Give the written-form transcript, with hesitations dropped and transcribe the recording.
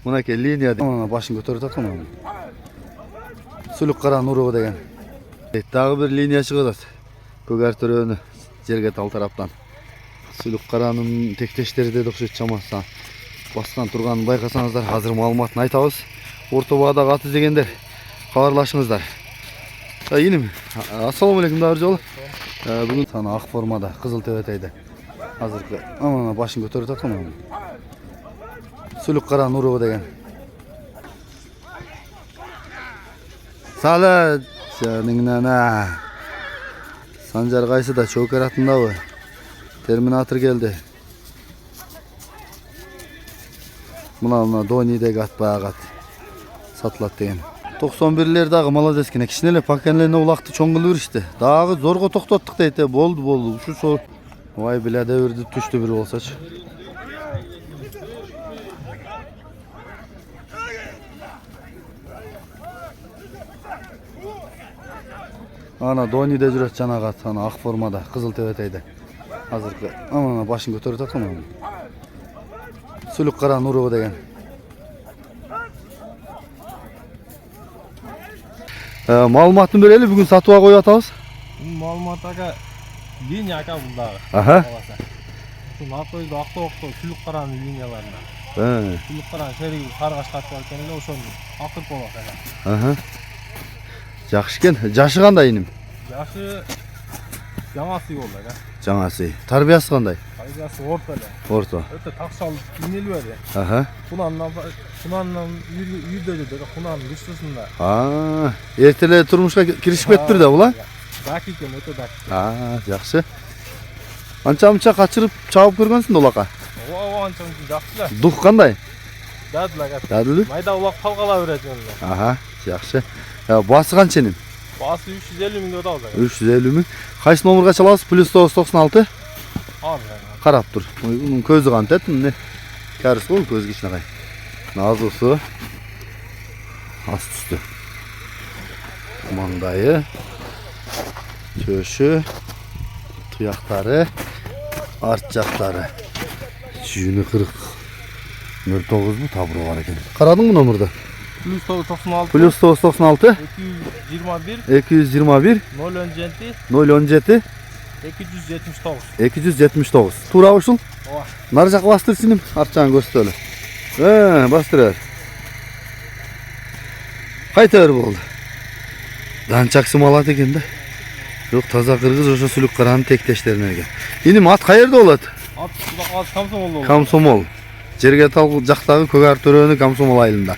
Мынакей линия башын көтөрүп жатқан. Сүлүк каранын уругу деген. Дагы бир линия чыгып атат. Көк төрөнү жерге тал тараптан. Сүлүк каранын тектештери деди окшойт чамасы. Баскан турганын байкасаңыздар, азыр маалыматын айтабыз. Орто баада аты дегендер кабарлашыңыздар. Иним, ассаламу алейкум дагы жолу. Бүгүн саны ак формада, кызыл тебетейде. Азыркы башын көтөрүп жатқан. Сүлүк каранын уругу деген. Салат жаныңнана. Санжар кайсыда Чокер атындабы? Терминатор келди. Мына Донидеги ат багат. Сатылат деген. 91-лер дагы молодец кене. Кичинеле пакенлерне улакты чоң кылып беришти. Дагы зорго токтоттук дейт. Болду. Ушу сол. Вай биладе өрдү түштү бир болсочу. Ана Дониде жүрөт жанагат, ана ак формада, кызыл тебетейде. Азыркы башын көтөрүп жатқан. Сүлүк каранын уругу деген. Маалыматын берели, бүгүн сатууга коюп атабыз. Маалымат ага линия ака булдагы. Аха. Ушул акойду актобокто сүлүк каранын линияларына. Сүлүк каранын шериги каргаш катып алган эле ошону акырып болот ага. Аха. Жакшы экен. Жашы кандай иним? Жашы жаңасы болду ага. Жаңасы. Тарбиясы кандай? Тарбиясы орто эле. Орто. Өтө такшал инелүү эле. Аха. Кунандан үйдө эле кунанын дыштысында. Эртеле турмушка киришип кетиптир да була? Даки экен, өтө даки. Жакшы. Анча-мынча качырып чабып көргөнсүң да улакка? Ооба, анча-мынча жакшы эле. Дух кандай? Дадыл ага. Дадыл? Майда улак калгала берет эле. Аха, жакшы. Басы канча эним? Басы 350 миң деп атабыз ага. 350 миң. Кайсы номерге чалабыз? +996. Карап тур. Мунун көзү кантет, эмне? Кәрис кол көз кичинекай. Назусу. Аст үстү. Маңдайы. Чөшү. Туяктары. Арт жактары. Жүнү 09 табыры бар экен. Карадыңбы номерди? +996. +996. 221. 017. 279. Тура ушул? Ооба. Нары жакка бастырсыным, арт жагын көрсөтөлү. Бастырар. Кайта бер болду. Данчаксы малат экен да. Жок, таза кыргыз ошо сүлүк каранын тектештерине экен. Иним ат каерде болот? Ат Комсомол болот. Комсомол. Жерге тал жактагы Көк Ар төрөнү Комсомол айылында.